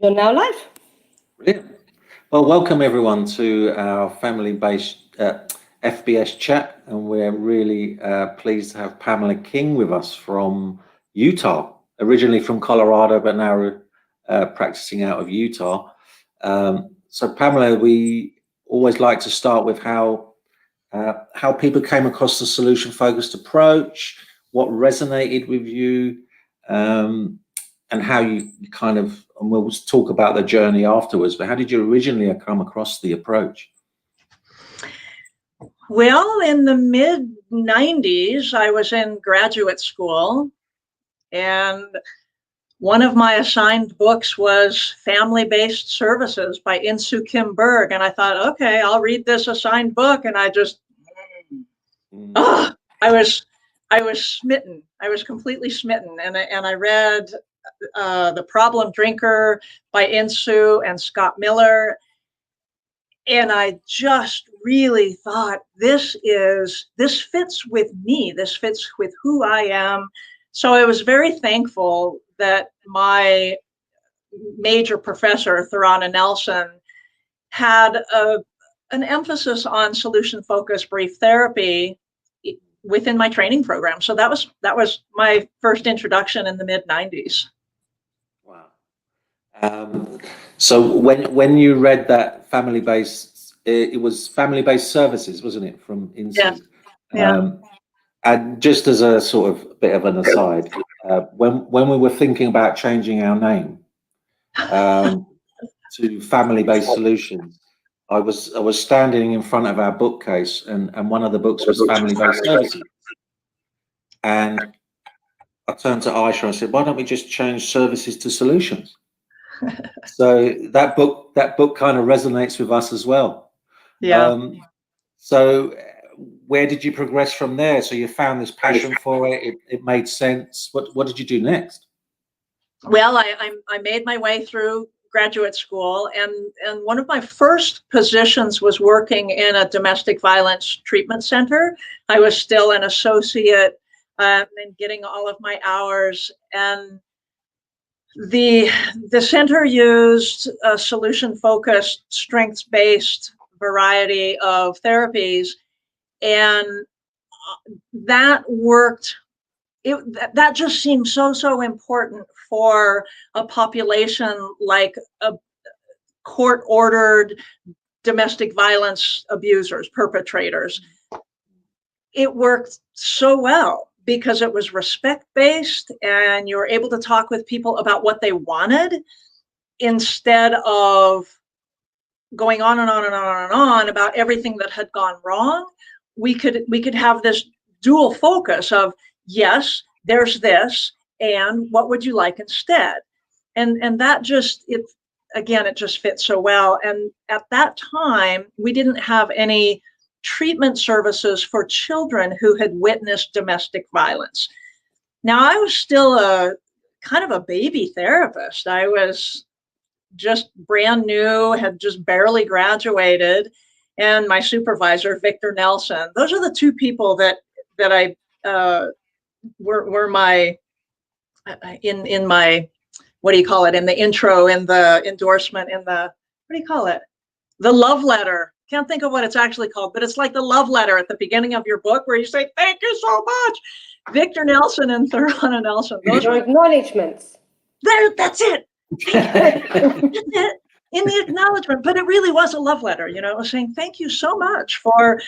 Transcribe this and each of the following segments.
You're now live. Brilliant. Well, welcome everyone to our family-based FBS chat, and we're really pleased to have Pamela King with us from Utah, originally from Colorado, but now practicing out of Utah. So Pamela, we always like to start with how people came across the solution-focused approach, what resonated with you, and how you kind of, and we'll talk about the journey afterwards, but how did you originally come across the approach? Well, in the mid-90s, I was in graduate school, and one of my assigned books was Family-Based Services by Insoo Kim Berg. And I thought, okay, I'll read this assigned book. And I just, I was smitten. I was completely smitten. And I read The Problem Drinker by Insoo and Scott Miller. And I just really thought, this fits with me. This fits with who I am. So I was very thankful that my major professor, Thorana Nelson, had an emphasis on solution-focused brief therapy within my training program. So that was my first introduction in the mid-90s. Wow. So when you read that family-based, it was family-based services, wasn't it, from Insoo? Yeah. And just as a sort of bit of an aside, when we were thinking about changing our name to family-based solutions, I was standing in front of our bookcase, and one of the books was family-based services, and I turned to Aisha and I said, "Why don't we just change services to solutions?" So that book kind of resonates with us as well. Yeah. So where did you progress from there? So you found this passion for it. It made sense. What did you do next? Well, I made my way through graduate school, and one of my first positions was working in a domestic violence treatment center. I was still an associate and getting all of my hours, and the center used a solution-focused, strengths-based variety of therapies, and that worked. That just seemed so important for a population like a court-ordered domestic violence abusers, perpetrators. It worked so well because it was respect-based, and you were able to talk with people about what they wanted instead of going on and on and on and on about everything that had gone wrong. We could have this dual focus of, yes, there's this, and what would you like instead? And that just, it just fits so well. And at that time, we didn't have any treatment services for children who had witnessed domestic violence. Now, I was still a kind of a baby therapist. I was just brand new, had just barely graduated, and my supervisor, Victor Nelson. Those are the two people that I were my in my, what do you call it, in the intro, in the endorsement, in the, what do you call it, the love letter. Can't think of what it's actually called, but it's like the love letter at the beginning of your book where you say, "Thank you so much." Victor Nelson and Thorana Nelson. Those are acknowledgements. That's it. That's it. In the acknowledgement, but it really was a love letter, it was saying, thank you so much for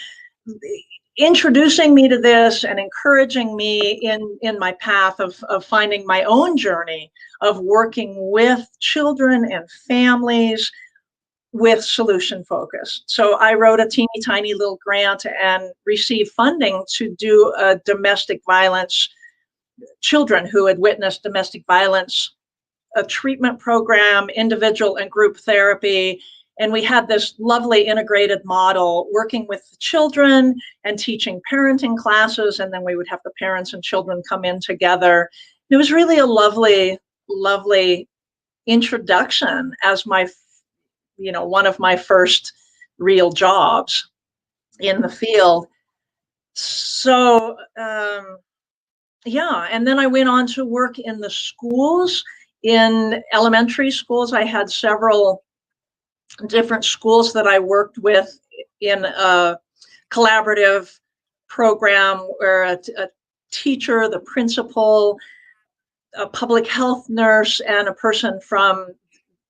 introducing me to this and encouraging me in my path of finding my own journey of working with children and families with solution focus. So I wrote a teeny tiny little grant and received funding to do a domestic violence, children who had witnessed domestic violence, a treatment program, individual and group therapy. And we had this lovely integrated model working with the children and teaching parenting classes. And then we would have the parents and children come in together. It was really a lovely, lovely introduction as my, one of my first real jobs in the field. So, yeah, and then I went on to work in the schools In elementary schools, I had several different schools that I worked with in a collaborative program where a teacher, the principal, a public health nurse, and a person from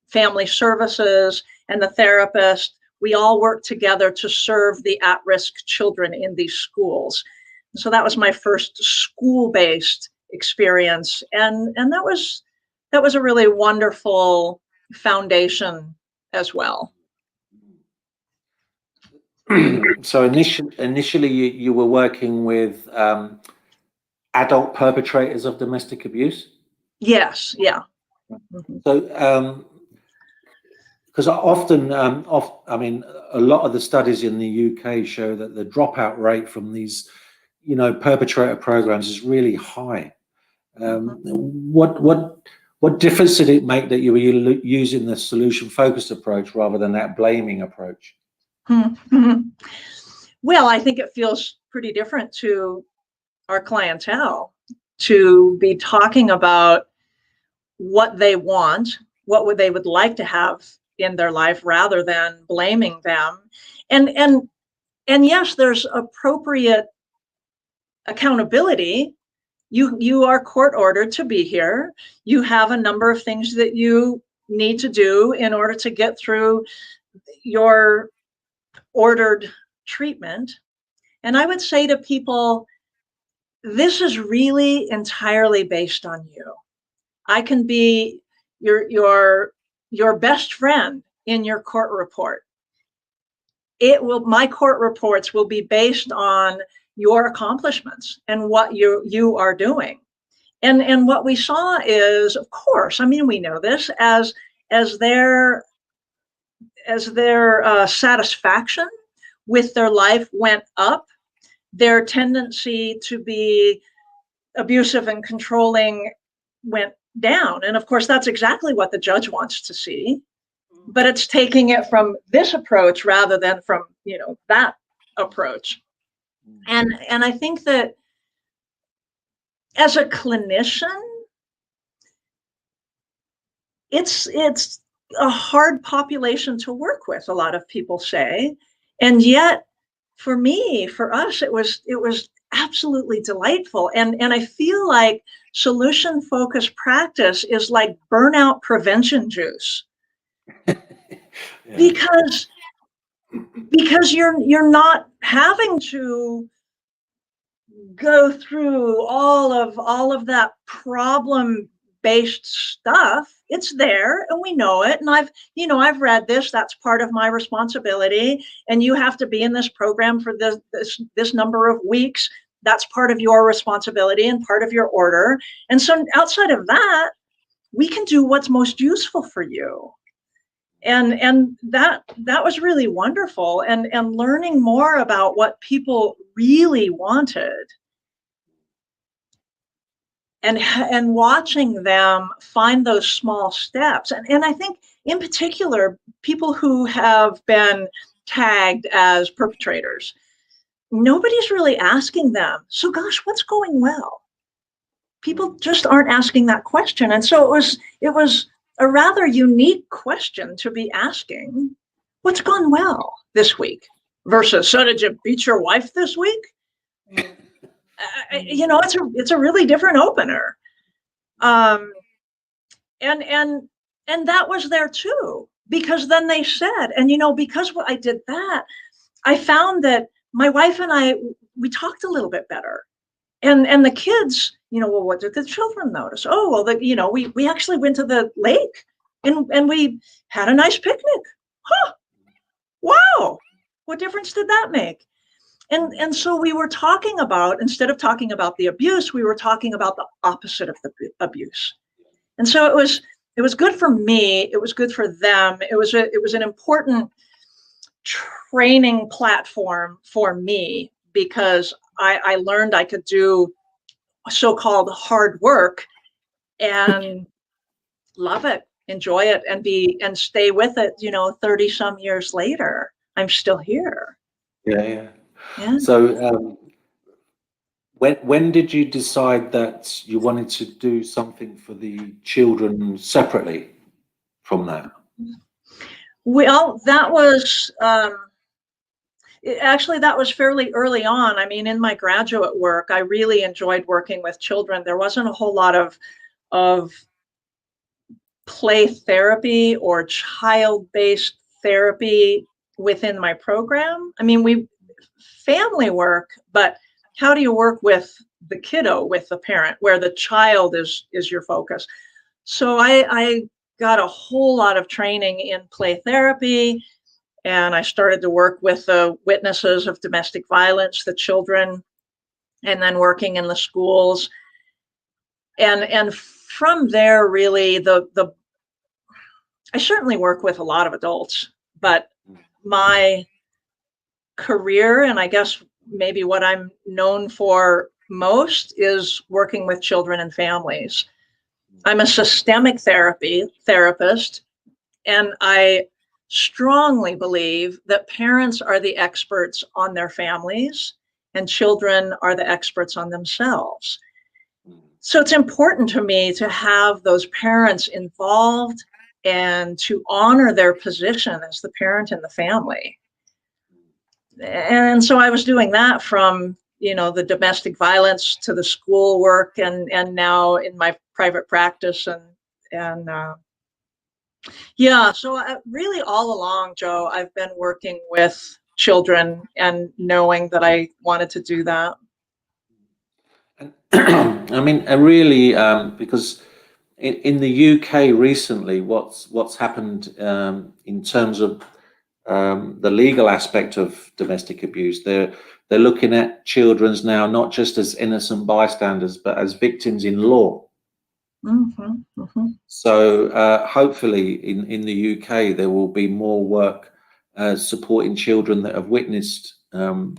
family services and the therapist, we all worked together to serve the at-risk children in these schools. So that was my first school-based experience, and that was a really wonderful foundation as well. So initially you were working with adult perpetrators of domestic abuse? Yes, yeah. So, because often, I mean, a lot of the studies in the UK show that the dropout rate from these, perpetrator programs is really high. What difference did it make that you were using the solution-focused approach rather than that blaming approach? Well, I think it feels pretty different to our clientele to be talking about what they want, what they would like to have in their life, rather than blaming them. And yes, there's appropriate accountability. You are court ordered to be here. You have a number of things that you need to do in order to get through your ordered treatment. And I would say to people, this is really entirely based on you. I can be your best friend in your court report. My court reports will be based on your accomplishments and what you are doing. And what we saw is, of course, I mean, we know this, as their satisfaction with their life went up, their tendency to be abusive and controlling went down. And of course, that's exactly what the judge wants to see, but it's taking it from this approach rather than from, that approach. And I think that as a clinician, it's a hard population to work with, a lot of people say. And yet, for us, it was absolutely delightful. And I feel like solution-focused practice is like burnout prevention juice. Yeah. Because you're not having to go through all of that problem-based stuff. It's there, and we know it. And I've read this. That's part of my responsibility. And you have to be in this program for this number of weeks. That's part of your responsibility and part of your order. And so outside of that, we can do what's most useful for you. And that was really wonderful. And learning more about what people really wanted, and watching them find those small steps. And I think in particular, people who have been tagged as perpetrators, nobody's really asking them, so gosh, what's going well? People just aren't asking that question. And so it was a rather unique question to be asking, what's gone well this week? Versus, so did you beat your wife this week? It's a really different opener. And that was there too, because then they said, and because I did that, I found that my wife and I, we talked a little bit better. And the kids, well, what did the children notice? Oh, well, we actually went to the lake and we had a nice picnic. Huh. Wow. What difference did that make? And so we were talking about, instead of talking about the abuse, we were talking about the opposite of the abuse. And so it was good for me. It was good for them. It was an important training platform for me, because I learned I could do so-called hard work and love it, enjoy it, and stay with it. 30 some years later, I'm still here. Yeah. So When did you decide that you wanted to do something for the children separately from that? Well, that was actually, that was fairly early on. I mean, in my graduate work, I really enjoyed working with children. There wasn't a whole lot of play therapy or child-based therapy within my program. I mean, we family work, but how do you work with the kiddo, with the parent, where the child is your focus? So I got a whole lot of training in play therapy, and I started to work with the witnesses of domestic violence, the children, and then working in the schools. And from there, really, the I certainly work with a lot of adults, but my career, and I guess maybe what I'm known for most, is working with children and families. I'm a systemic therapist, and I strongly believe that parents are the experts on their families and children are the experts on themselves. So it's important to me to have those parents involved and to honor their position as the parent in the family. And so I was doing that from, the domestic violence to the school work, and now in my private practice, and yeah, so really all along, Joe, I've been working with children and knowing that I wanted to do that. I mean, really, because in the UK recently, what's happened in terms of the legal aspect of domestic abuse, they're looking at children's now not just as innocent bystanders, but as victims in law. Mm-hmm, mm-hmm. So hopefully in the UK there will be more work supporting children that have witnessed the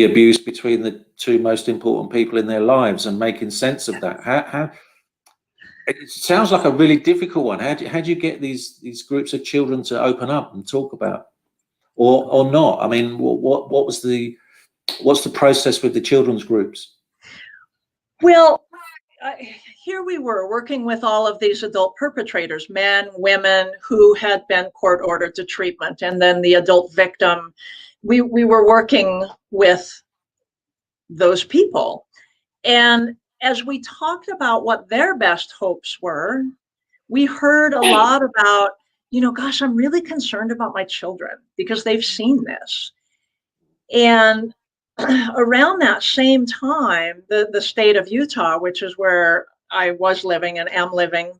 abuse between the two most important people in their lives, and making sense of that. How it sounds like a really difficult one. How do you get these groups of children to open up and talk about, or not? I mean, what's the process with the children's groups? Well, here we were working with all of these adult perpetrators, men, women who had been court ordered to treatment, and then the adult victim. We were working with those people. And as we talked about what their best hopes were, we heard a lot about, gosh, I'm really concerned about my children because they've seen this. And around that same time, the state of Utah, which is where I was living and am living,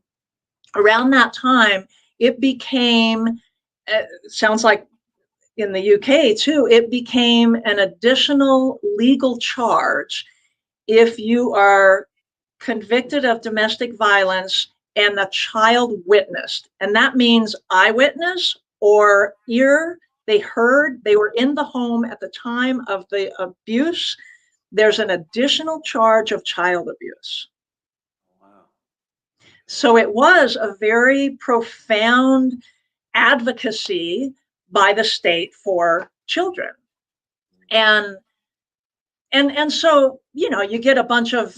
around that time, it became, sounds like in the UK too, it became an additional legal charge if you are convicted of domestic violence and the child witnessed. And that means eyewitness or ear. They heard, they were in the home at the time of the abuse. There's an additional charge of child abuse. Wow. So it was a very profound advocacy by the state for children. And so, you get a bunch of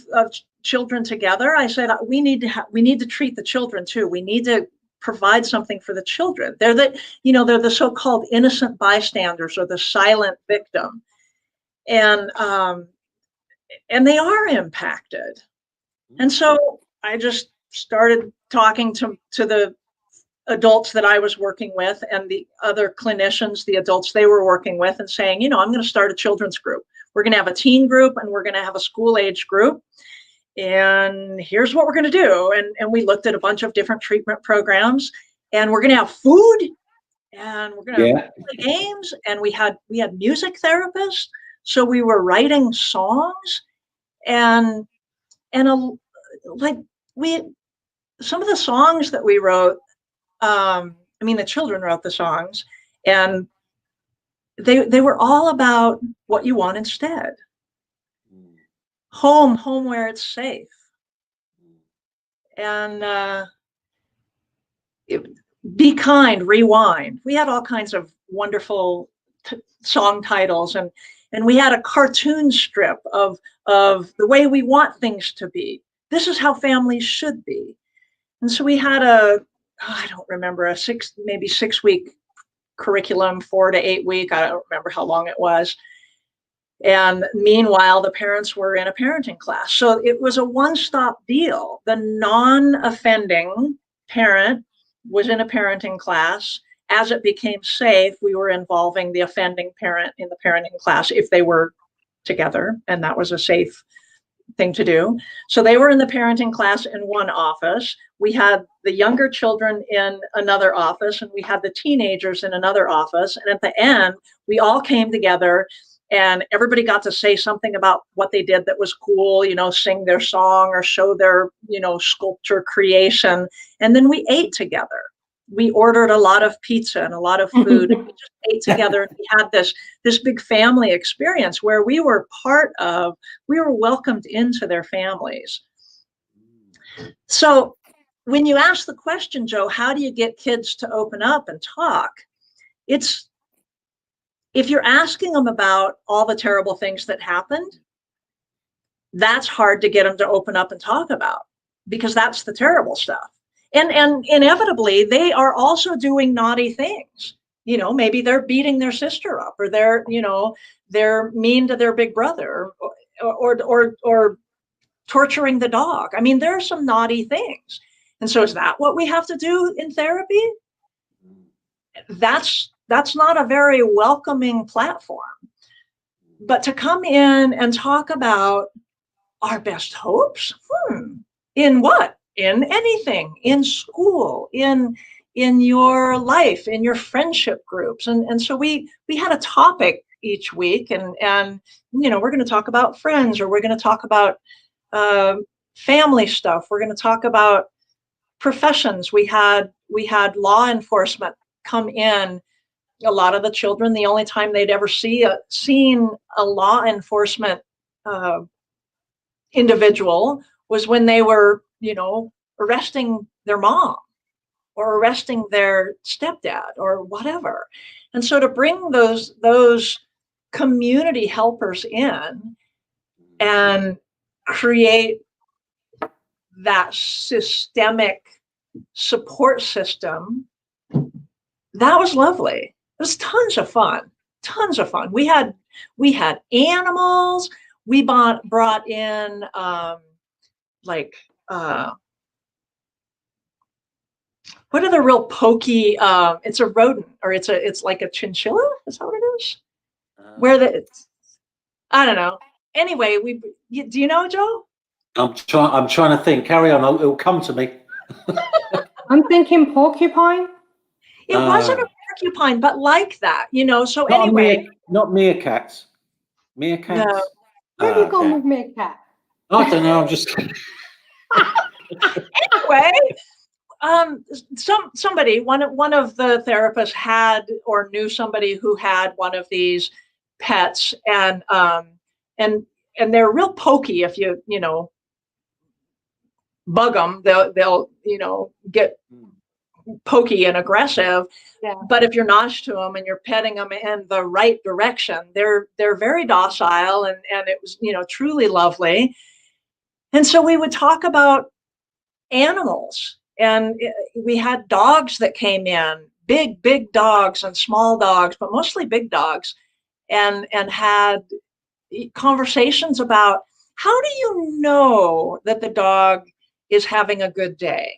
children together. I said, we need to treat the children too. We need to provide something for the children. They're the so-called innocent bystanders, or the silent victim. And they are impacted. And so I just started talking to the adults that I was working with and the other clinicians, the adults they were working with, and saying, I'm going to start a children's group. We're going to have a teen group and we're going to have a school age group. And here's what we're going to do. And we looked at a bunch of different treatment programs, and we're going to have food, and we're going to play games. And we had music therapists. So we were writing songs, and some of the songs that we wrote, the children wrote the songs, and they were all about what you want instead. Home where it's safe. And be kind, rewind. We had all kinds of wonderful song titles, And we had a cartoon strip of the way we want things to be. This is how families should be. And so we had I don't remember, maybe 6 week curriculum, 4 to 8 week. I don't remember how long it was. And meanwhile, the parents were in a parenting class. So it was a one-stop deal. The non-offending parent was in a parenting class. As it became safe, we were involving the offending parent in the parenting class if they were together, and that was a safe thing to do. So they were in the parenting class in one office. We had the younger children in another office, and we had the teenagers in another office. And at the end, we all came together and everybody got to say something about what they did that was cool, sing their song or show their, sculpture creation. And then we ate together. We ordered a lot of pizza and a lot of food. And we just ate together, and we had this big family experience where we were welcomed into their families. So when you ask the question, Joe, how do you get kids to open up and talk? If you're asking them about all the terrible things that happened, that's hard to get them to open up and talk about, because that's the terrible stuff. And inevitably, they are also doing naughty things. Maybe they're beating their sister up, or they're mean to their big brother, or torturing the dog. I mean, there are some naughty things. And so is that what we have to do in therapy? That's not a very welcoming platform. But to come in and talk about our best hopes, in what? In anything, in school, in your life, in your friendship groups. And so we had a topic each week, and we're going to talk about friends, or we're going to talk about family stuff. We're going to talk about professions. We had law enforcement come in. A lot of the children, the only time they'd ever seen a law enforcement individual was when they were, arresting their mom or arresting their stepdad or whatever. And so to bring those community helpers in and create that systemic support system, that was lovely. It was tons of fun. We had animals. We brought in what are the real pokey? It's a rodent, or it's like a chinchilla. Is that what it is? I don't know. Anyway, do you know, Joe? I'm trying to think. Carry on. It'll come to me. I'm thinking porcupine. It wasn't a porcupine, but like that, So Not anyway, not meerkats. Meerkats. No. Where have you gone with meerkat? I don't know. I'm just. Anyway, somebody, one of the therapists had or knew somebody who had one of these pets, and they're real pokey. If you bug them, they'll get pokey and aggressive. Yeah. But if you're nice to them and you're petting them in the right direction, they're very docile, and it was truly lovely. And so we would talk about animals, and we had dogs that came in, big dogs and small dogs, but mostly big dogs, and had conversations about, how do you know that the dog is having a good day?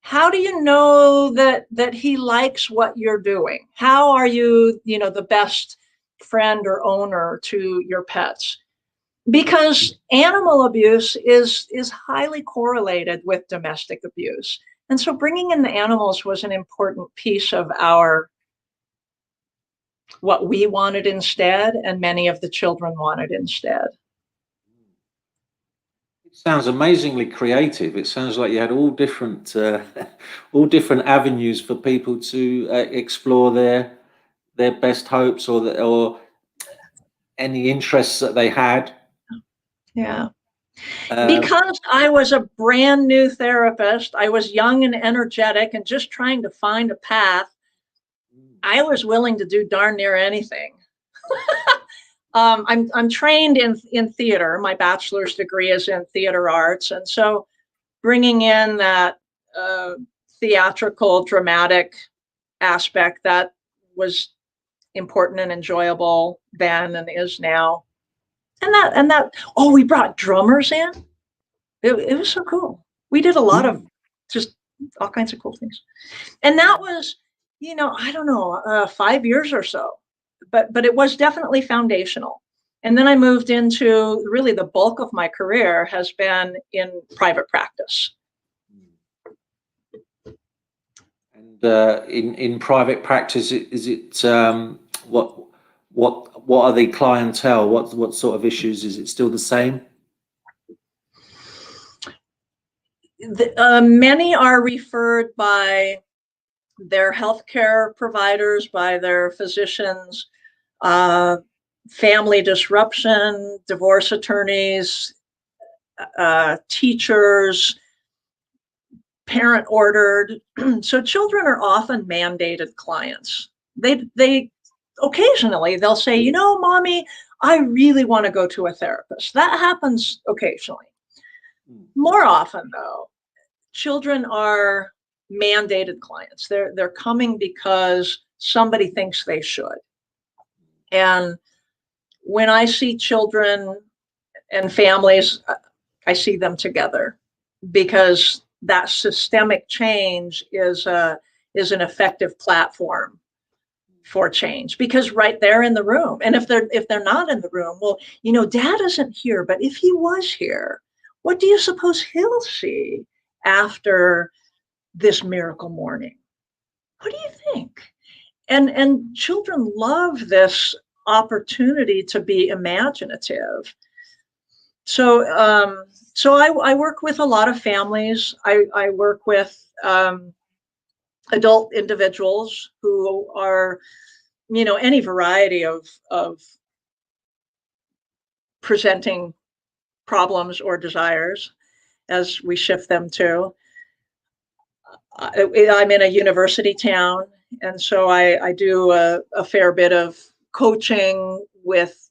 How do you know that he likes what you're doing? How are you, the best friend or owner to your pets? Because animal abuse is highly correlated with domestic abuse. And so bringing in the animals was an important piece of what we wanted instead, and many of the children wanted instead. It sounds amazingly creative. It sounds like you had all different avenues for people to explore their best hopes, or any interests that they had. Yeah. Because I was a brand new therapist, I was young and energetic and just trying to find a path. I was willing to do darn near anything. I'm trained in theater. My bachelor's degree is in theater arts, and so bringing in that theatrical, dramatic aspect that was important and enjoyable then and is now. And that oh, we brought drummers in. It was so cool. We did a lot of just all kinds of cool things. And that was, I don't know, 5 years or so, but it was definitely foundational. And then I moved into really the bulk of my career has been in private practice. And in private practice, is it what are the clientele? What sort of issues? Is it still the same? Many are referred by their healthcare providers, by their physicians, family disruption, divorce attorneys, teachers, parent ordered. So children are often mandated clients. They occasionally they'll say, mommy, I really want to go to a therapist. That happens occasionally. More often though, children are mandated clients. They're coming because somebody thinks they should. And when I see children and families, I see them together because that systemic change is an effective platform for change, because right there in the room. And if they're not in the room, well, dad isn't here, but if he was here, what do you suppose he'll see after this miracle morning? What do you think? And children love this opportunity to be imaginative. So I work with a lot of families. I work with adult individuals who are, any variety of presenting problems or desires as we shift them to. I'm in a university town, and so I do a fair bit of coaching with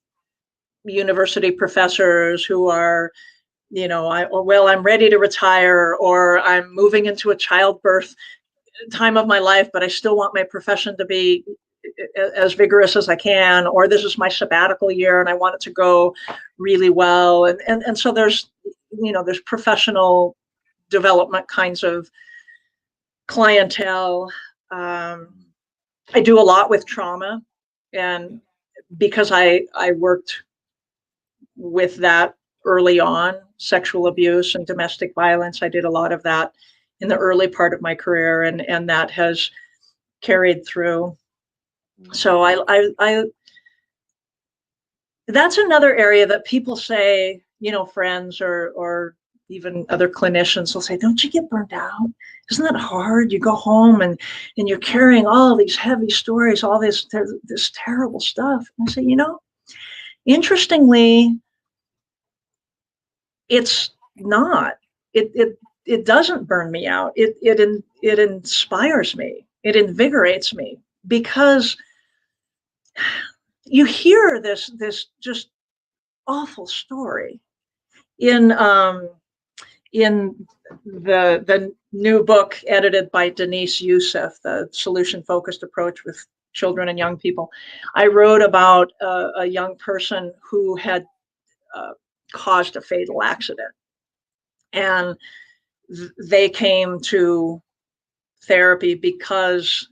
university professors who are, I'm ready to retire, or I'm moving into a childbirth time of my life, but I still want my profession to be as vigorous as I can, or this is my sabbatical year and I want it to go really well. And so there's professional development kinds of clientele. I do a lot with trauma, and because I worked with that early on, sexual abuse and domestic violence, I did a lot of that in the early part of my career, and that has carried through. So I that's another area that people say, friends or even other clinicians will say, don't you get burned out? Isn't that hard? You go home and you're carrying all these heavy stories, all this terrible stuff. And I say, interestingly, it's not. It doesn't burn me out. It inspires me. It invigorates me, because you hear this just awful story in the new book edited by Denise Youssef, The Solution Focused Approach with Children and Young People. I wrote about a young person who had caused a fatal accident, and they came to therapy because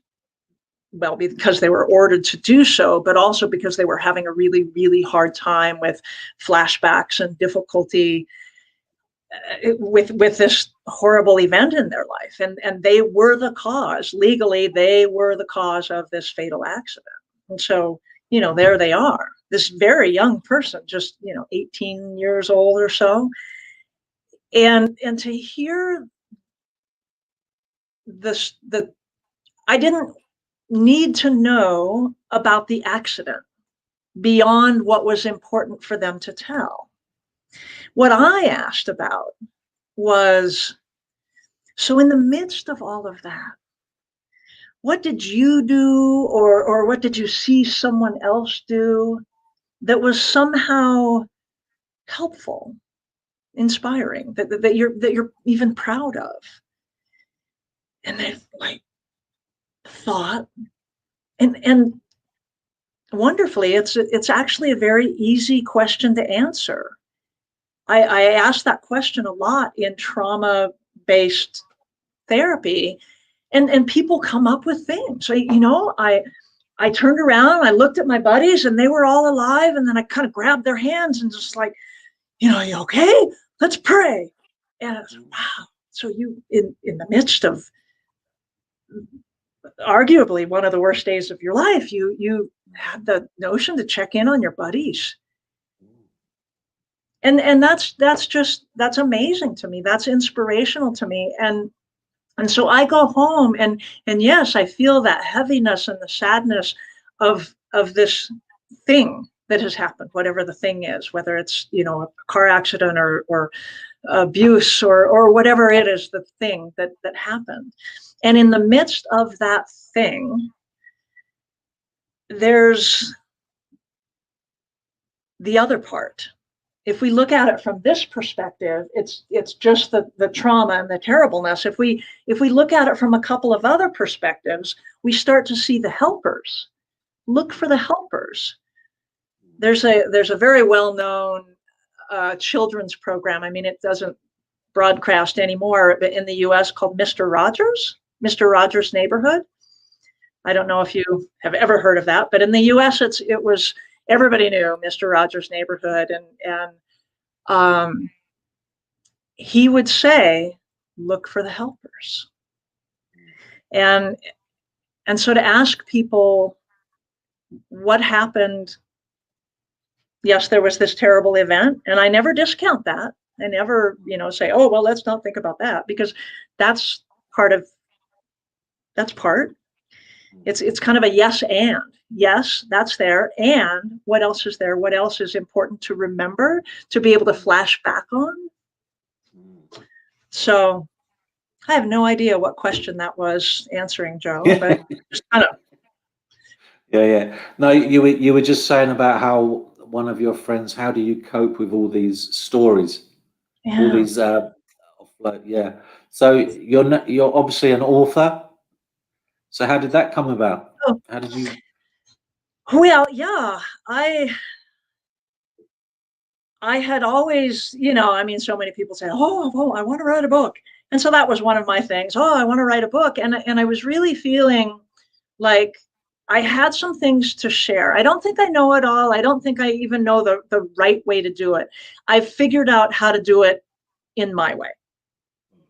they were ordered to do so, but also because they were having a really, really hard time with flashbacks and difficulty with this horrible event in their life. And they were the cause, legally, they were the cause of this fatal accident. And so, there they are, this very young person, just, 18 years old or so. And to hear this, I didn't need to know about the accident beyond what was important for them to tell. What I asked about was, so in the midst of all of that, what did you do, or what did you see someone else do that was somehow helpful, inspiring, that you're even proud of? And they like thought, and wonderfully, it's actually a very easy question to answer. I ask that question a lot in trauma-based therapy, and people come up with things. So, I turned around, I looked at my buddies, and they were all alive, and then I kind of grabbed their hands and just like, you okay? Let's pray. And I was like, wow. So you, in the midst of arguably one of the worst days of your life, you had the notion to check in on your buddies. And that's amazing to me. That's inspirational to me. And so I go home, and yes, I feel that heaviness and the sadness of this thing that has happened, whatever the thing is, whether it's, a car accident or abuse or whatever it is, the thing that happened. And in the midst of that thing, there's the other part. If we look at it from this perspective, it's just the trauma and the terribleness. If we look at it from a couple of other perspectives, we start to see the helpers. Look for the helpers. There's a very well-known children's program. I mean, it doesn't broadcast anymore, but in the U.S. called Mr. Rogers' Neighborhood. I don't know if you have ever heard of that, but in the U.S. it was everybody knew Mr. Rogers' Neighborhood, and he would say, "Look for the helpers," and so to ask people what happened. Yes, there was this terrible event, and I never discount that. I never, say, "Oh, well, let's not think about that," because that's part. It's kind of a yes and. Yes, that's there. And what else is there? What else is important to remember, to be able to flash back on? So I have no idea what question that was answering, Joe, but just kind of. Yeah. No, you were just saying about how one of your friends, how do you cope with all these stories? Yeah. All these, yeah. So you're obviously an author. So how did that come about? Oh. How did you? Well, yeah, I had always, so many people say, oh, I want to write a book. And so that was one of my things. Oh, I want to write a book. And I was really feeling like I had some things to share. I don't think I know it all. I don't think I even know the right way to do it. I've figured out how to do it in my way.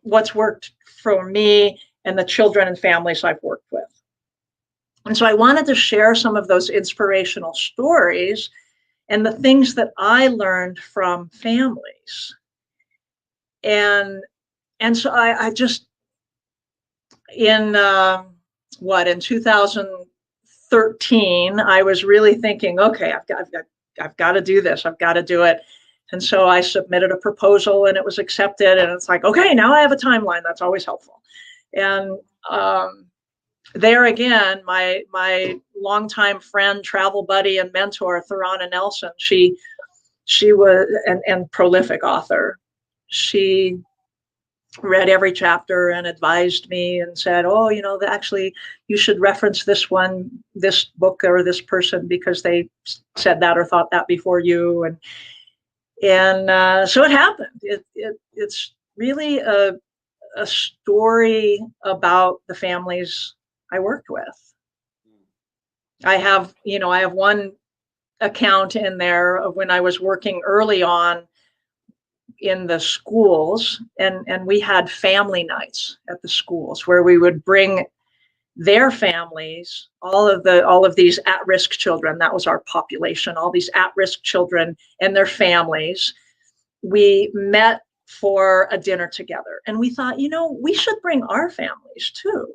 What's worked for me and the children and families I've worked with. And so I wanted to share some of those inspirational stories and the things that I learned from families. And so I just, in 2013, I was really thinking, okay, I've got to do this. I've got to do it. And so I submitted a proposal, and it was accepted. And it's like, okay, now I have a timeline. That's always helpful. And there again, my longtime friend, travel buddy, and mentor, Tharana Nelson, she was and prolific author. She read every chapter and advised me and said, "Oh, actually, you should reference this book or this person because they said that or thought that before you." And so it happened. It's really a story about the families I worked with. I have one account in there of when I was working early on in the schools, and we had family nights at the schools where we would bring their families, all of these at-risk children. That was our population, all these at-risk children and their families. We met for a dinner together, and we thought, we should bring our families too.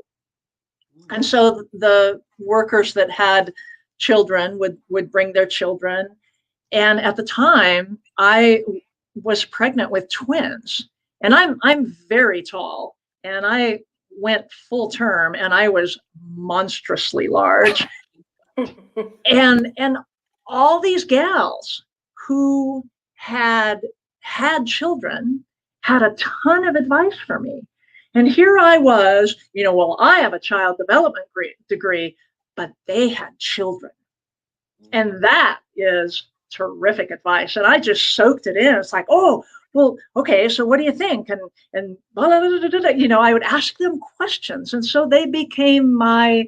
And so the workers that had children would bring their children. And at the time, I was pregnant with twins, and I'm very tall, and I went full term and I was monstrously large. and all these gals who had children had a ton of advice for me. And here I was, well, I have a child development degree, but they had children. And that is terrific advice. And I just soaked it in. It's like, oh, well, okay, so what do you think? And blah, blah, blah, blah, blah. I would ask them questions. And so they became my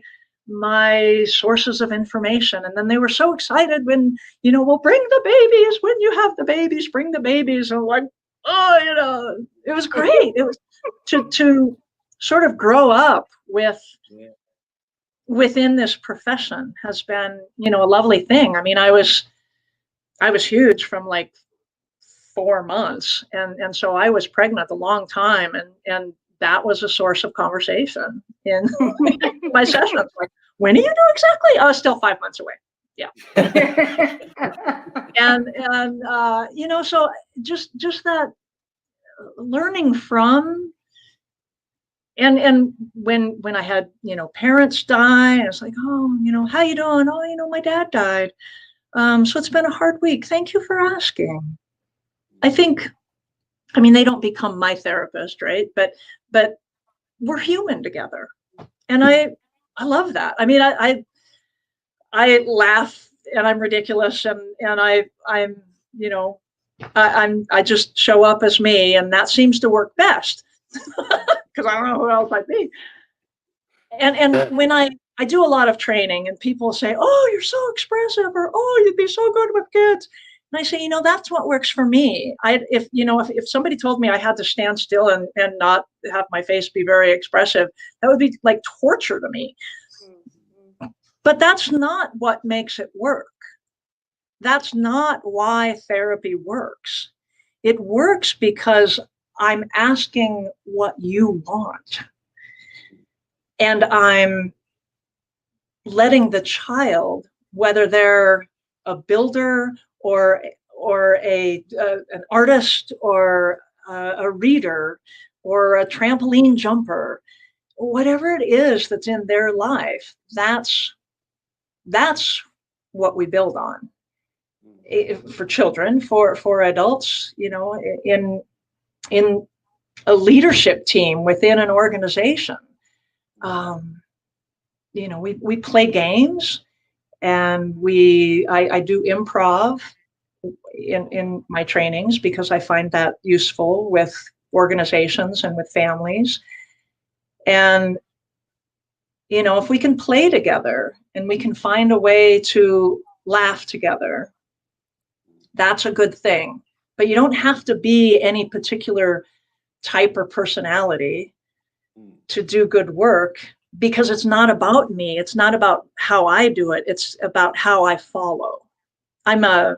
sources of information. And then they were so excited when, well, bring the babies. When you have the babies, bring the babies. And I'm like, oh, it was great. It was to sort of grow up within this profession has been, a lovely thing. I mean, I was huge from like 4 months. And so I was pregnant a long time. And that was a source of conversation in my sessions. Like, when do you know exactly? Oh, still 5 months away. Yeah. and so just that learning from, and when I had, parents die, I was like, oh, how you doing? Oh, my dad died. So it's been a hard week. Thank you for asking. I mean, they don't become my therapist, right? But we're human together. And I love that. I mean, I laugh and I'm ridiculous and I just show up as me, and that seems to work best because I don't know who else I'd be. And when I do a lot of training and people say, oh, you're so expressive, or, oh, you'd be so good with kids. And I say, that's what works for me. If somebody told me I had to stand still and not have my face be very expressive, that would be like torture to me. But that's not what makes it work. That's not why therapy works. It works because I'm asking what you want. And I'm letting the child, whether they're a builder or an artist or a reader or a trampoline jumper, whatever it is that's in their life, that's what we build on. For children, for adults, in a leadership team within an organization, we play games, and I do improv in my trainings because I find that useful with organizations and with families. And if we can play together and we can find a way to laugh together, that's a good thing. But you don't have to be any particular type or personality to do good work, because it's not about me. It's not about how I do it. It's about how I follow. I'm a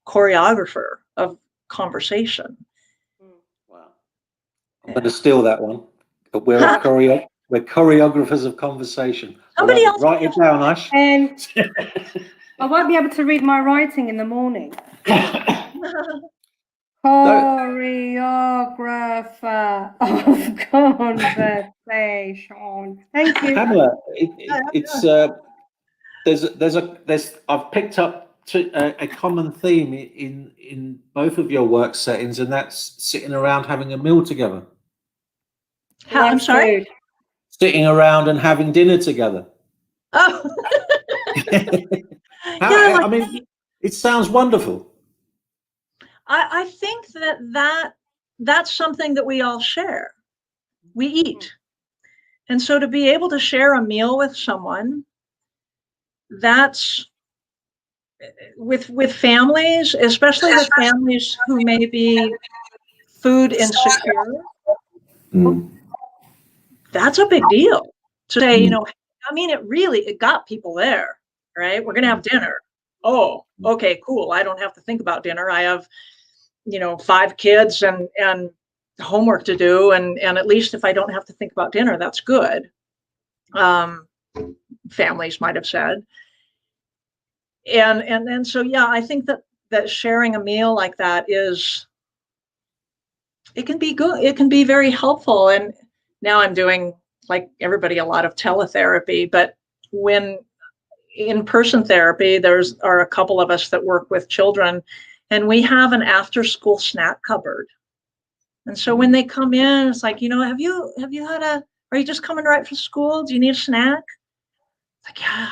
choreographer of conversation. Wow. I'm going to steal that one. We're choreographers of conversation. Somebody else write it down, Ash. And I won't be able to read my writing in the morning. Choreographer of conversation. Thank you. Pamela, I've picked up a common theme in both of your work settings, and that's sitting around having a meal together. I'm sorry? Sitting around and having dinner together. Oh. I mean, it sounds wonderful. I think that's something that we all share. We eat. And so to be able to share a meal with someone, that's with families, especially with families who may be food insecure, that's a big deal. To say, I mean, it got people there, right? We're going to have dinner. Oh, okay, cool. I don't have to think about dinner. I have, 5 kids and homework to do. And at least if I don't have to think about dinner, that's good. Families might have said. And so, yeah, I think that sharing a meal like that it can be good. It can be very helpful. And now I'm doing, like everybody, a lot of teletherapy. But when in-person therapy, are a couple of us that work with children, and we have an after-school snack cupboard. And so when they come in, it's like, have you are you just coming right from school? Do you need a snack? It's like, yeah,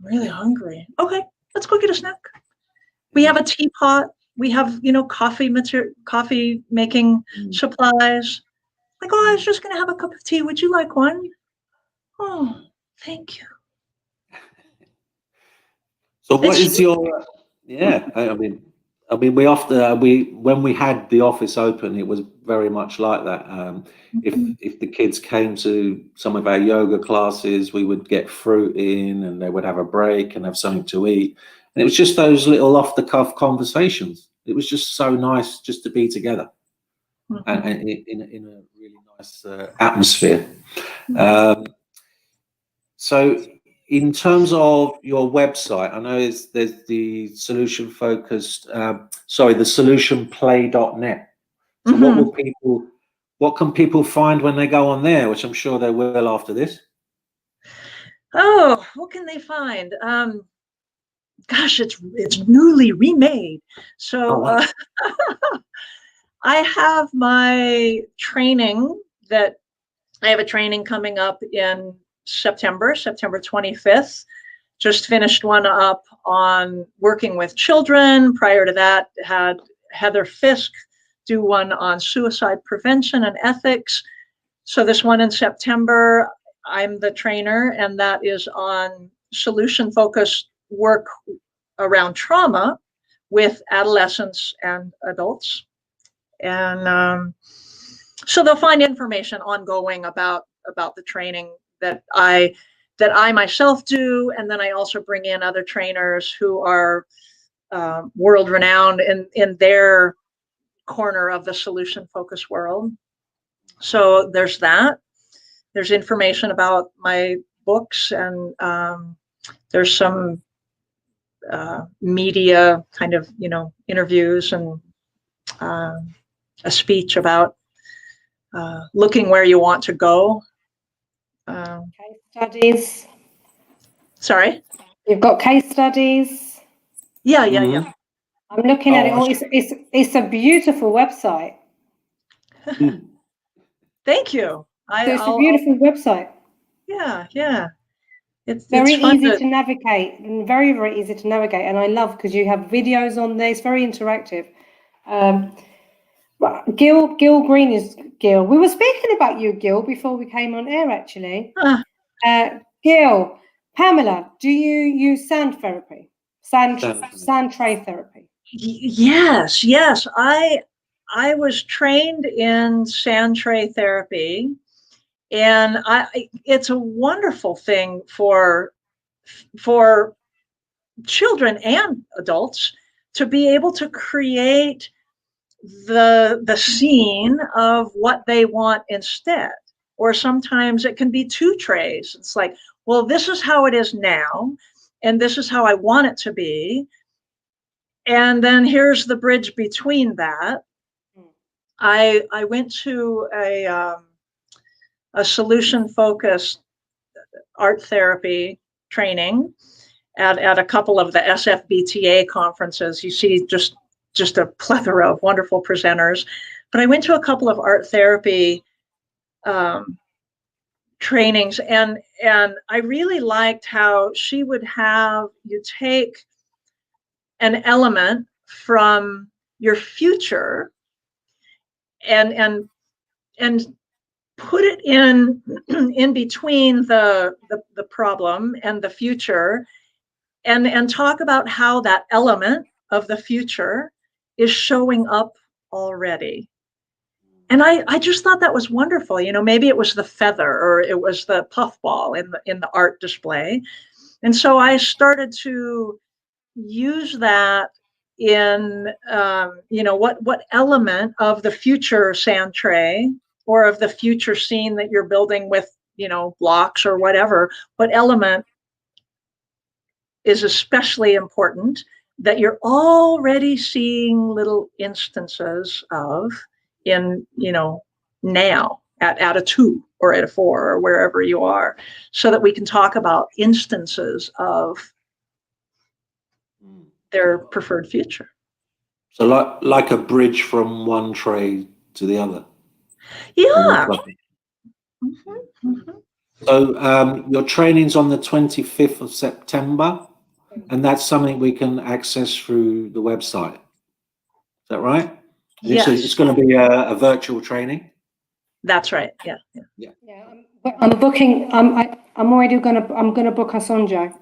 I'm really hungry. Okay, let's go get a snack. We have a teapot. We have, coffee making supplies. Like, oh, I was just going to have a cup of tea. Would you like one? Oh, thank you. So what is your, yeah, I mean, we often, when we had the office open, it was very much like that. If the kids came to some of our yoga classes, we would get fruit in and they would have a break and have something to eat. And it was just those little off the cuff conversations. It was just so nice just to be together and in a really nice atmosphere. So in terms of your website, I know there's the solution focused, the solutionplay.net. So what can people find when they go on there, which I'm sure they will after this? Oh, what can they find? Gosh, it's newly remade. So I have my training I have a training coming up in September 25th. Just finished one up on working with children. Prior to that, had Heather Fisk do one on suicide prevention and ethics. So this one in September, I'm the trainer, and that is on solution-focused work around trauma with adolescents and adults. And so they'll find information ongoing about the training that I myself do, and then I also bring in other trainers who are world renowned in their corner of the solution focused world. So there's that. There's information about my books, and there's some media kind of interviews and a speech about looking where you want to go. Case studies. Sorry? You've got case studies. Yeah. I'm looking at it all. It's a beautiful website. Thank you. It's a beautiful website. Yeah. It's very fun easy to navigate, and very, very easy to navigate. And I love because you have videos on there. It's very interactive. Gil Green is Gil. We were speaking about you, Gil, before we came on air, actually. Gil, Pamela, do you use sand therapy? Sand tray therapy? Yes. I was trained in sand tray therapy, and it's a wonderful thing for children and adults to be able to create the scene of what they want instead. Or sometimes it can be two trays. It's like, well, this is how it is now, and this is how I want it to be. And then here's the bridge between that. I went to a solution-focused art therapy training at a couple of the SFBTA conferences. You see just a plethora of wonderful presenters. But I went to a couple of art therapy trainings, and I really liked how she would have you take an element from your future and put it in between the problem and the future, and talk about how that element of the future is showing up already. And I just thought that was wonderful. Maybe it was the feather, or it was the puffball in the art display. And so I started to use that in, what element of the future sand tray, or of the future scene that you're building with, blocks or whatever, what element is especially important that you're already seeing little instances of in, now at a 2 or at a 4 or wherever you are, so that we can talk about instances of their preferred future. So like a bridge from one trade to the other. Yeah. Mm-hmm. Mm-hmm. So your training's on the 25th of September, and that's something we can access through the website. Is that right? Yes. It's going to be a virtual training. That's right. Yeah. I'm booking. I'm already I'm gonna book us on, Joe.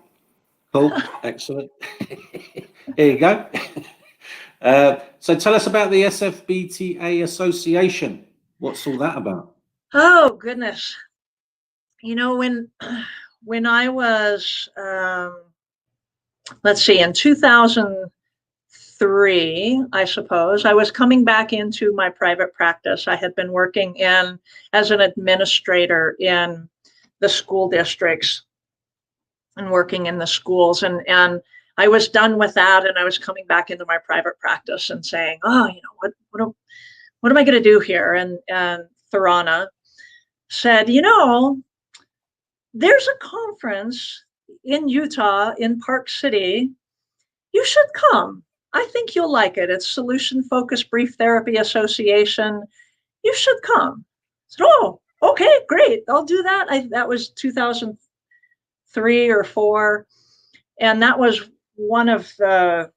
Cool. Excellent. Here you go. So tell us about the SFBTA Association. What's all that about? Oh goodness. You know, when I was let's see, in 2003, I suppose, I was coming back into my private practice. I had been working as an administrator in the school districts and working in the schools, and I was done with that, and I was coming back into my private practice and saying, oh, you know, what am I going to do here? And Tharana said, you know, there's a conference in Utah, in Park City. You should come. I think you'll like it. It's Solution Focused Brief Therapy Association. You should come. I said, oh, okay, great. I'll do that. That was 2003 or 4. And that was one of the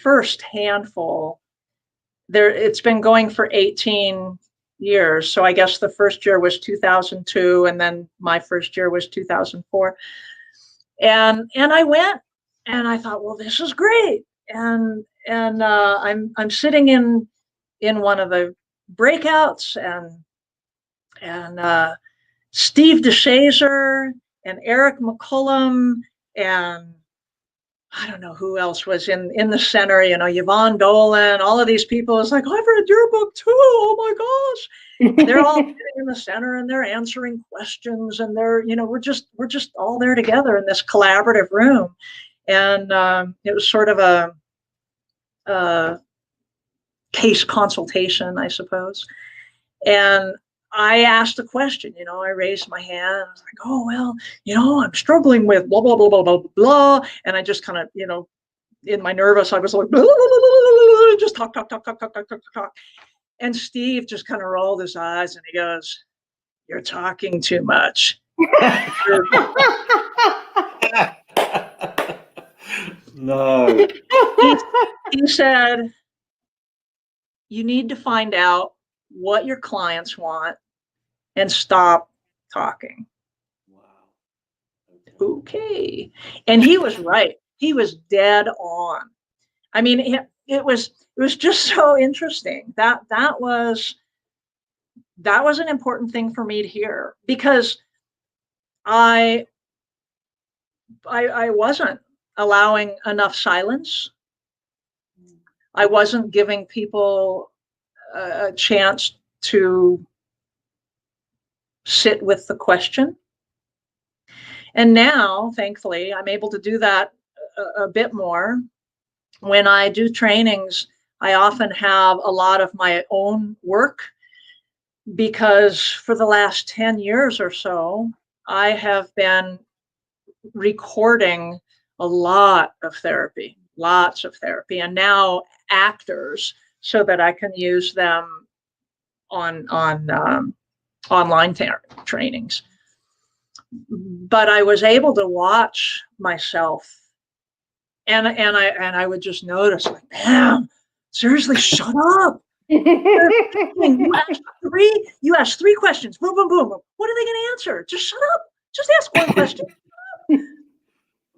first handful. It's been going for 18 years. So I guess the first year was 2002, and then my first year was 2004. And I went, and I thought, well, this is great. And I'm sitting in one of the breakouts, and Steve DeShazer and Eric McCullum, and I don't know who else was in the center, you know, Yvonne Dolan, all of these people. It's like, I've read your book too. Oh my gosh. They're all sitting in the center, and they're answering questions, and they're, you know, we're just all there together in this collaborative room. And it was sort of a case consultation, I suppose. And I asked a question, you know, I raised my hand. I was like, oh, well, you know, I'm struggling with blah, blah, blah, blah, blah, blah. And I just kind of, you know, in my nervous, I was like, blah, blah, blah, blah, blah, blah, just talk. And Steve just kind of rolled his eyes, and he goes, you're talking too much. No. He said, you need to find out what your clients want and stop talking. Wow. Okay. And he was right. He was dead on. I mean, it was just so interesting. That was an important thing for me to hear, because I wasn't allowing enough silence. I wasn't giving people a chance to sit with the question. And now, thankfully, I'm able to do that a bit more. When I do trainings, I often have a lot of my own work, because for the last 10 years or so, I have been recording lots of therapy, and now actors, so that I can use them on online trainings. But I was able to watch myself, and I would just notice, like, man, seriously, shut up. You asked three questions. Boom, boom, boom. What are they going to answer? Just shut up. Just ask one question.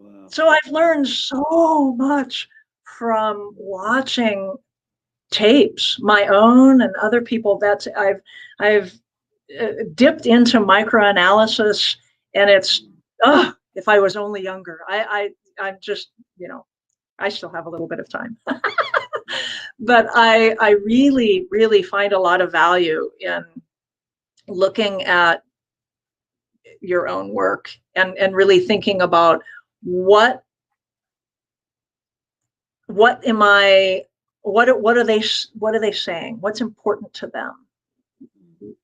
Wow. So I've learned so much from watching tapes, my own and other people. I've dipped into microanalysis, and it's, if I was only younger. I'm just, you know, I still have a little bit of time. But I really, really find a lot of value in looking at your own work, and really thinking about what are they saying? What's important to them?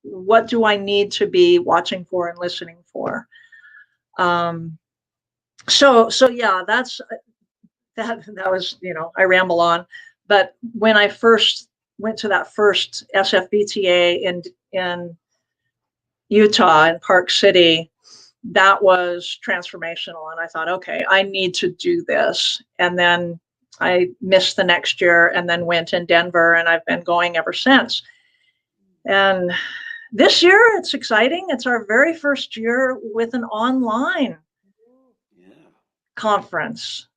what do I need to be watching for and listening for? So yeah, that was, I ramble on, but when I first went to that first SFBTA in Utah, in Park City, that was transformational. And I thought, okay, I need to do this. And then I missed the next year and then went in Denver, and I've been going ever since. And this year it's exciting. It's our very first year with an online conference.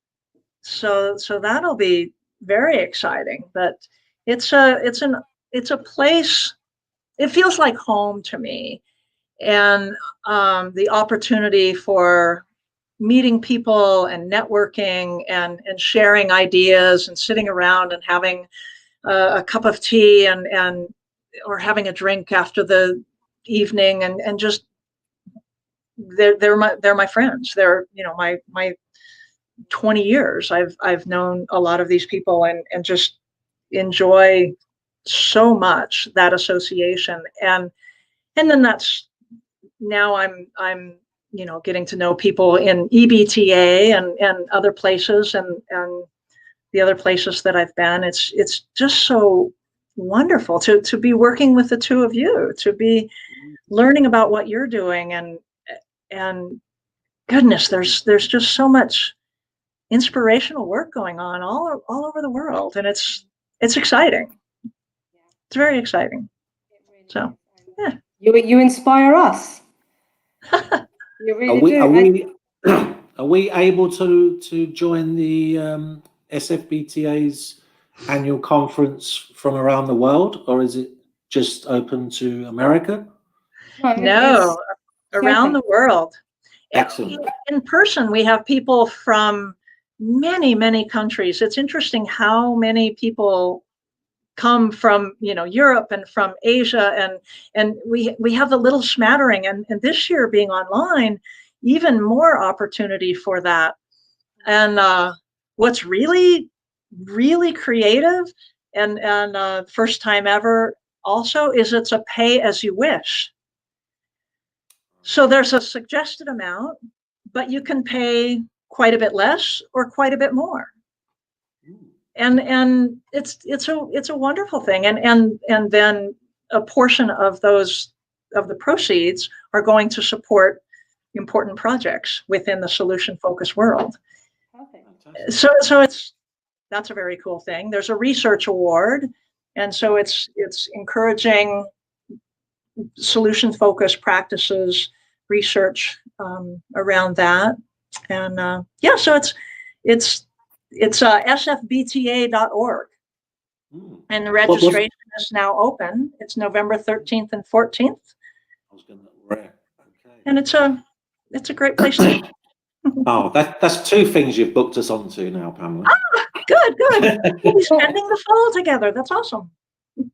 So that'll be very exciting. But it's a place, it feels like home to me. And the opportunity for meeting people and networking and sharing ideas and sitting around and having a cup of tea and or having a drink after the evening and just they're my friends. They're my 20 years. I've known a lot of these people and just enjoy so much that association. And then that's now I'm getting to know people in EBTA and other places and the other places that I've been. It's just so wonderful to be working with the two of you, to be learning about what you're doing, and goodness, there's just so much inspirational work going on all over the world, and it's exciting. It's very exciting. So yeah, you inspire us. You really do. Are we able to join the SFBTA's annual conference from around the world, or is it just open to America? No, around the world. Excellent. In person, we have people from many countries. It's interesting how many people come from Europe and from Asia, and we have a little smattering, and this year being online, even more opportunity for that. And what's really creative and first time ever also is it's a pay as you wish. So there's a suggested amount, but you can pay quite a bit less or quite a bit more. And it's a wonderful thing. And then a portion of the proceeds are going to support important projects within the solution focused world. Okay. So that's a very cool thing. There's a research award, and so it's encouraging solution focused practices, research around that. And so it's sfbta.org. And the registration is now open. It's November 13th and 14th. Okay. And it's a great place to be. Oh, that's two things you've booked us onto now, Pamela. Ah, good. We'll be spending the fall together. That's awesome.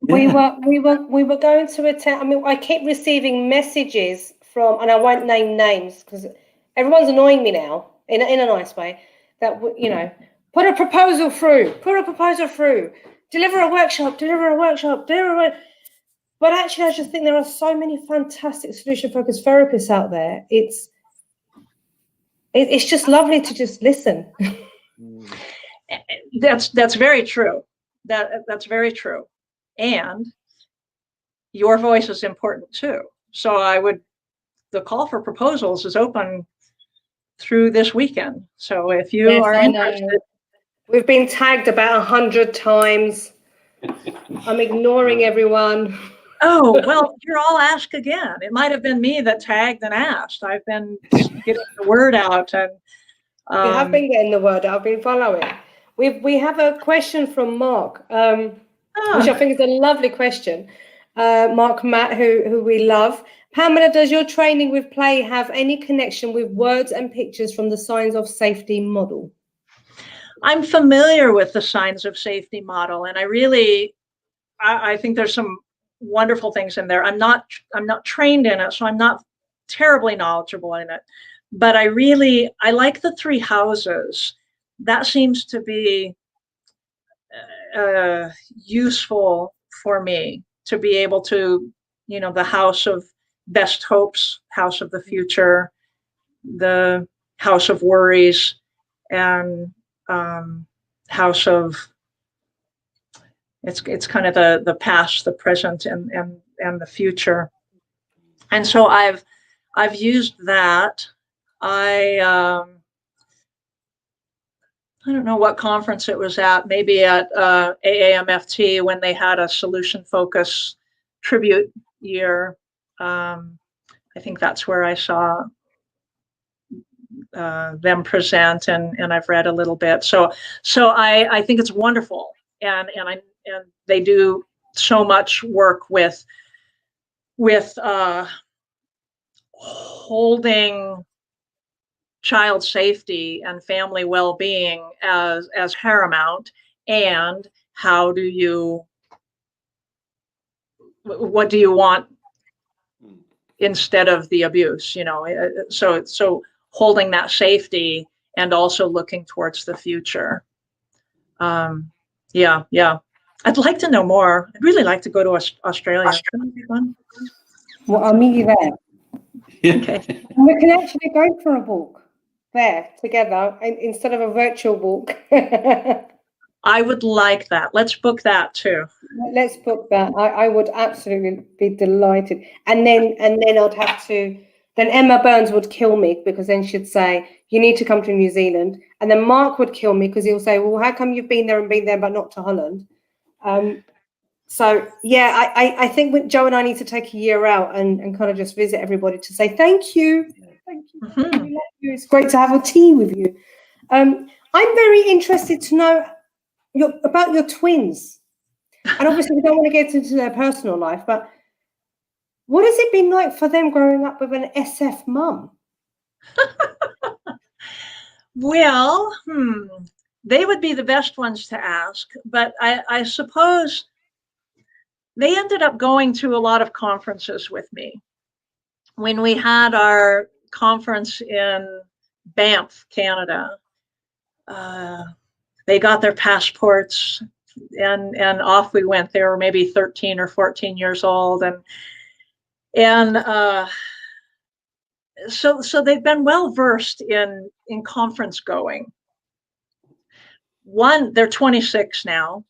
Yeah. We were going to attend. I mean, I keep receiving messages from, and I won't name names because everyone's annoying me now in a nice way. That put a proposal through, deliver a workshop. But actually, I just think there are so many fantastic solution-focused therapists out there. It's just lovely to just listen. That's very true. That's very true. And your voice is important too. So the call for proposals is open through this weekend. So if you are interested. We've been tagged about 100 times. I'm ignoring everyone. Oh, well, you're all asked again. It might have been me that tagged and asked. I've been getting the word out. And we have been getting the word out. I've been following. We have a question from Mark, which I think is a lovely question. Mark Matt, who we love. Pamela, does your training with play have any connection with words and pictures from the Signs of Safety model? I'm familiar with the Signs of Safety model, and I think there's some wonderful things in there. I'm not trained in it, so I'm not terribly knowledgeable in it. But I like the 3 houses. That seems to be useful for me to be able to the House of Best Hopes, House of the Future, the House of Worries, and House of, it's kind of the past, the present, and the future. And so I've used that. I don't know what conference it was at, maybe at AAMFT when they had a solution focus tribute year. I think that's where I saw them present, and I've read a little bit. So I think it's wonderful, and they do so much work with holding child safety and family well-being as paramount, and what do you want instead of the abuse, so holding that safety and also looking towards the future. Yeah. I'd like to know more. I'd really like to go to Australia. Wouldn't it be fun? Well, I'll meet you there. Okay. And we can actually go for a walk there together instead of a virtual walk. I would like that. Let's book that too. Let's book that. I would absolutely be delighted. And then I'd have to. Then Emma Burns would kill me, because then she'd say, you need to come to New Zealand. And then Mark would kill me because he'll say, well, how come you've been there but not to Holland? So yeah, I think Joe and I need to take a year out and kind of just visit everybody to say thank you. Thank you. Mm-hmm. It's great to have a tea with you. I'm very interested to know about your twins. And obviously we don't want to get into their personal life, but what has it been like for them growing up with an SF mum? Well, they would be the best ones to ask, but I suppose they ended up going to a lot of conferences with me. When we had our conference in Banff, Canada, they got their passports and off we went. They were maybe 13 or 14 years old, and so they've been well versed in conference going. They're 26 now,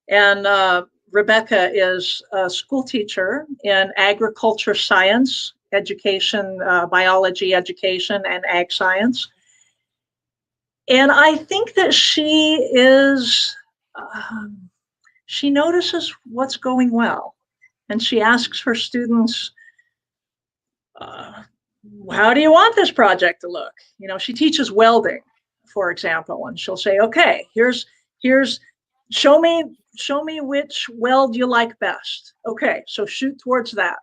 and Rebecca is a school teacher in agriculture science education, biology education, and ag science. And I think that she notices what's going well, and she asks her students, how do you want this project to look? She teaches welding, for example, and she'll say, okay, here's show me which weld you like best. Okay, so shoot towards that.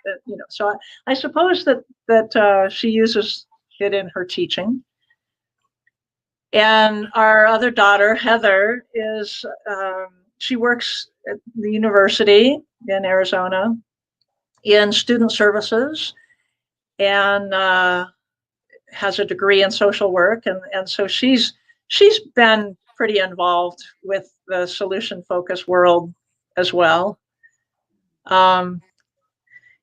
So I suppose that she uses it in her teaching. And our other daughter, Heather, she works at the university in Arizona in student services, and has a degree in social work, and so she's been pretty involved with the solution focused world as well. So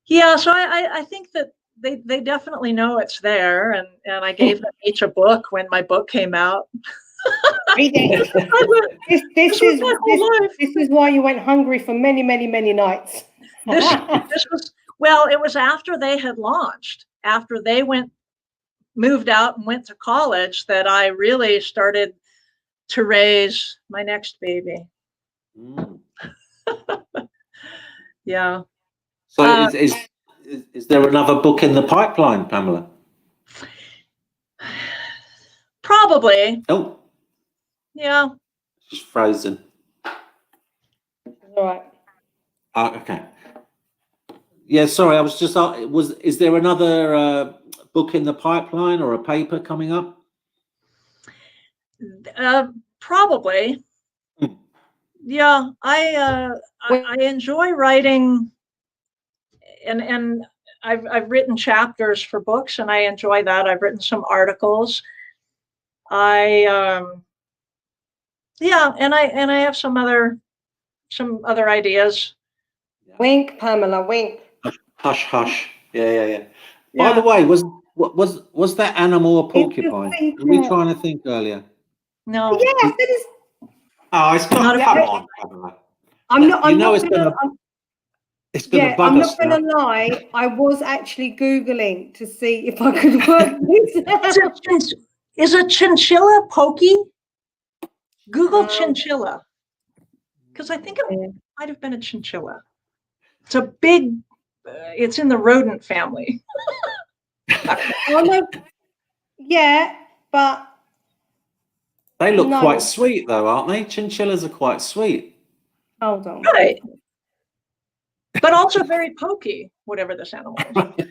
I think that they definitely know it's there, and I gave them each a book when my book came out. This is why you went hungry for many, many, many nights. It was after they had launched, after they moved out and went to college, that I really started to raise my next baby. Yeah. So is there another book in the pipeline, Pamela? Probably. Oh. Yeah. Just frozen. All right. Okay. Yeah, sorry, I was just is there another book in the pipeline or a paper coming up? Probably. Yeah, I enjoy writing, and I've written chapters for books, and I enjoy that. I've written some articles. And I have some other ideas. Wink, Pamela, wink. Hush, hush. Yeah. By the way, was that animal a porcupine? Were we trying to think earlier? No. Yes, it is. Oh, it's not. Come on, Pamela. I'm not. It's gonna bug I'm us not going to lie. I was actually Googling to see if I could work this out. Is a chinchilla pokey? Google chinchilla, because I think it might have been a chinchilla. It's a big. It's in the rodent family. Yeah, but they look quite sweet, though, aren't they? Chinchillas are quite sweet. Hold on. Right. But also very pokey, whatever this animal is.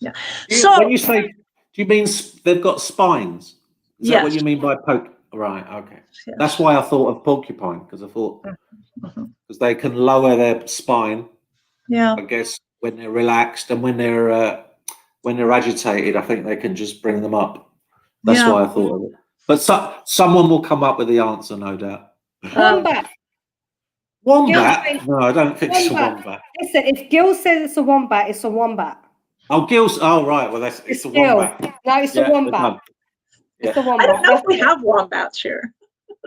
Yeah. So when you say, do you mean they've got spines? Is that what you mean by poke? Right. Okay. Yes. That's why I thought of porcupine, because I thought because they can lower their spine. Yeah. I guess when they're relaxed and when they're agitated, I think they can just bring them up. That's why I thought of it. But someone will come up with the answer, no doubt. Wombat. Wombat? No, I don't think it's a wombat. Listen, if Gil says it's a wombat, it's a wombat. Oh, Gil's. Oh, right. Well, it's a wombat. No, it's a wombat. It's a wombat. I don't know if we have wombats here.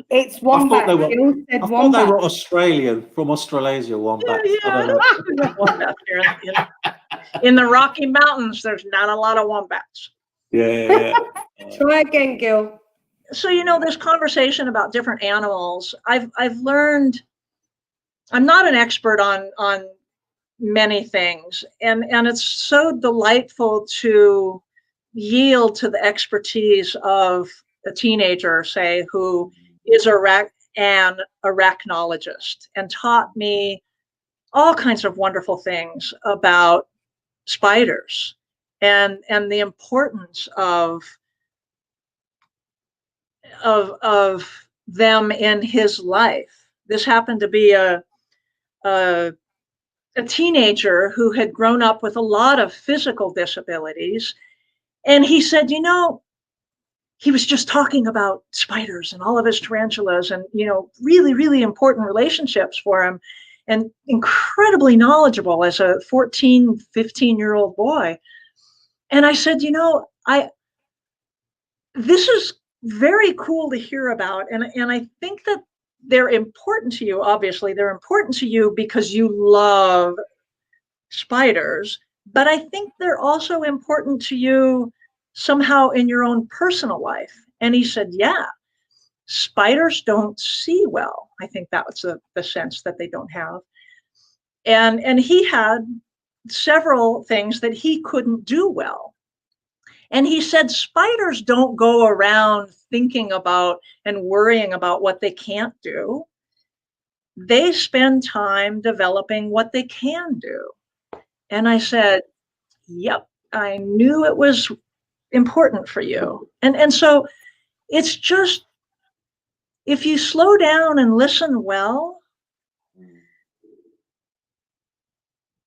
It's wombat. I thought they were Australian, from Australasia, wombats. Yeah. Wombats here in the Rocky Mountains, there's not a lot of wombats. Yeah. Try again, Gil. So, this conversation about different animals, I've learned, I'm not an expert on many things, and it's so delightful to yield to the expertise of a teenager, say, who is an arachnologist and taught me all kinds of wonderful things about spiders and the importance of them in his life. This happened to be a teenager who had grown up with a lot of physical disabilities. And he said, he was just talking about spiders and all of his tarantulas and, really, really important relationships for him and incredibly knowledgeable as a 14, 15-year-old boy. And I said, this is very cool to hear about. And I think that they're important to you. Obviously, they're important to you because you love spiders, but I think they're also important to you somehow in your own personal life. And he said, yeah, spiders don't see well. I think that was the sense that they don't have. And he had several things that he couldn't do well. And he said, spiders don't go around thinking about and worrying about what they can't do. They spend time developing what they can do. And I said, yep, I knew it was important for you. And so it's just, if you slow down and listen well,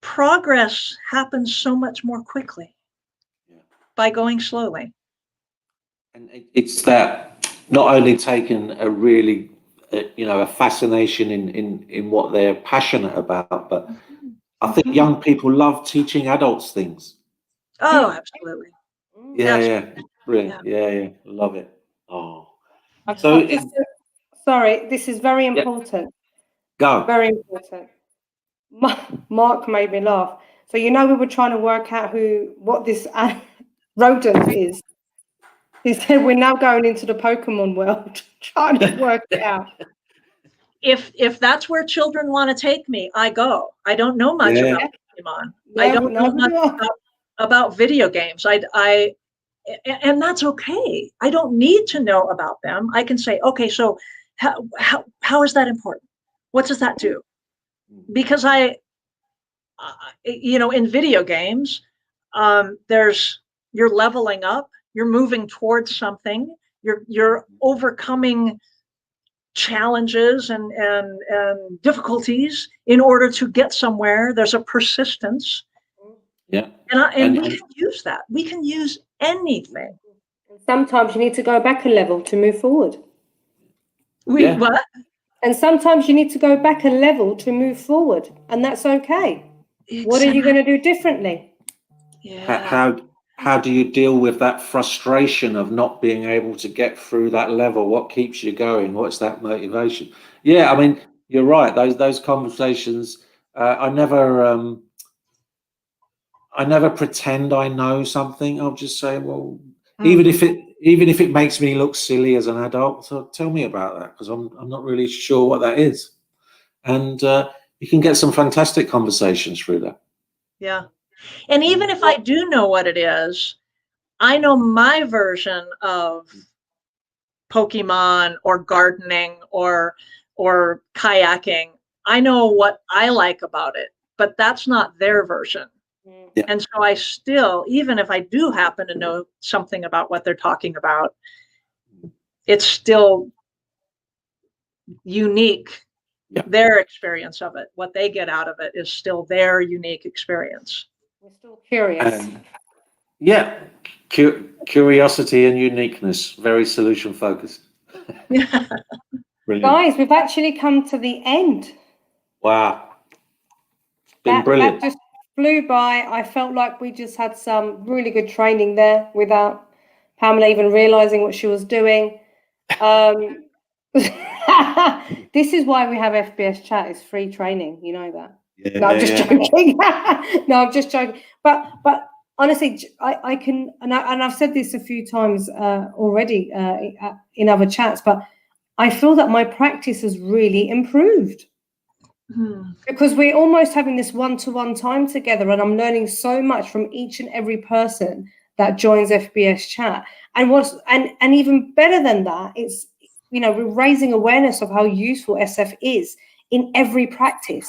progress happens so much more quickly by going slowly. And it's that not only taking a really, a fascination in what they're passionate about, but I think young people love teaching adults things. Oh, absolutely. Yeah. Brilliant. Yeah. Love it. Oh. Sorry, this is very important. Go. Very important. Mark made me laugh. So we were trying to work out what this rodent is. He said we're now going into the Pokemon world, trying to work it out. If that's where children want to take me, I go. I don't know much about Pokemon. I don't know much about video games. And that's okay. I don't need to know about them. I can say, okay, so how is that important? What does that do? Because in video games, you're leveling up, you're moving towards something, you're overcoming challenges and difficulties in order to get somewhere. There's a persistence. Yeah. And we can use that. We can use anything. Sometimes you need to go back a level to move forward. What? And sometimes you need to go back a level to move forward, and that's okay. What are you going to do differently? Yeah. How do you deal with that frustration of not being able to get through that level? What keeps you going? What's that motivation? Yeah, I mean, you're right. Those conversations, I never pretend I know something. I'll just say, well, even if it makes me look silly as an adult, so tell me about that, because I'm not really sure what that is. And you can get some fantastic conversations through that. Yeah. And even if I do know what it is, I know my version of Pokemon or gardening or kayaking. I know what I like about it, but that's not their version. Yeah. And so I still, even if I do happen to know something about what they're talking about, it's still unique. Yeah. Their experience of it, what they get out of it, is still their unique experience. We're still curious. Yeah, curiosity and uniqueness, very solution focused. Brilliant. Guys, we've actually come to the end. Wow. It's been brilliant. That just flew by. I felt like we just had some really good training there without Pamela even realizing what she was doing. This is why we have FBS Chat. It's free training. You know that. Yeah, No, I'm just joking. No, I'm just joking. But honestly, I can, and I've said this a few times already in other chats, but I feel that my practice has really improved. Because we're almost having this one-to-one time together, and I'm learning so much from each and every person that joins FBS Chat. And even better than that, it's, you know, we're raising awareness of how useful SF is in every practice,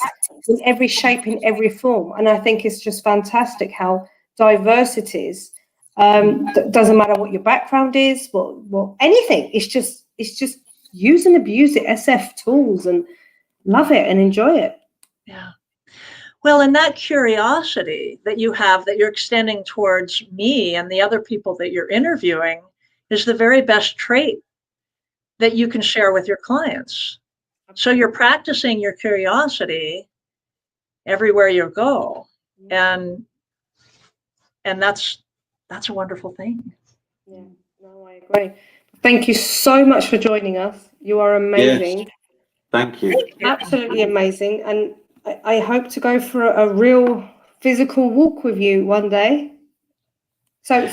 in every shape, in every form. And I think it's just fantastic how diverse it is. Doesn't matter what your background is, what anything. It's just use and abuse it, SF tools, and love it and enjoy it. Yeah. Well, and that curiosity that you have, that you're extending towards me and the other people that you're interviewing, is the very best trait that you can share with your clients. So you're practicing your curiosity everywhere you go. And that's a wonderful thing. Yeah, no, I agree. Thank you so much for joining us. You are amazing. Yes. Thank you. Absolutely amazing. And I hope to go for a real physical walk with you one day. So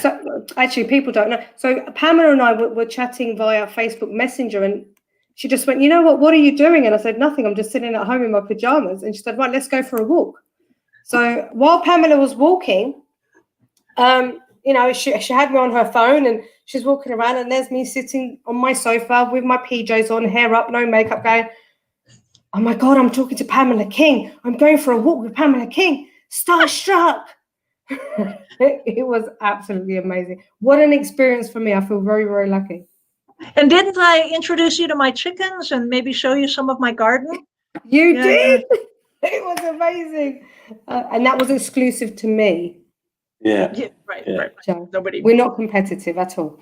actually, people don't know. So Pamela and I were chatting via Facebook Messenger, and she just went, you know what are you doing? And I said, nothing. I'm just sitting at home in my pajamas. And she said, right, let's go for a walk. So while Pamela was walking, you know, she had me on her phone, and she's walking around, and there's me sitting on my sofa with my PJs on, hair up, no makeup, going, oh my God, I'm talking to Pamela King. I'm going for a walk with Pamela King. Starstruck. It was absolutely amazing. What an experience for me. I feel very, very lucky. And didn't I introduce you to my chickens and maybe show you some of my garden? You did. It was amazing. And that was exclusive to me. Yeah, right. So nobody. We're not competitive at all.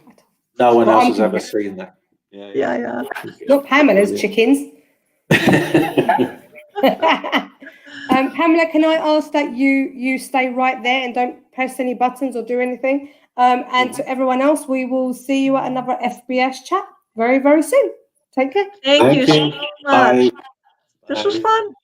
No one else has ever seen that. Yeah. Not Pamela's chickens. Pamela, can I ask that you stay right there and don't press any buttons or do anything? And to everyone else, we will see you at another FBS Chat very, very soon. Take care. Thank you so much. Bye. This was fun.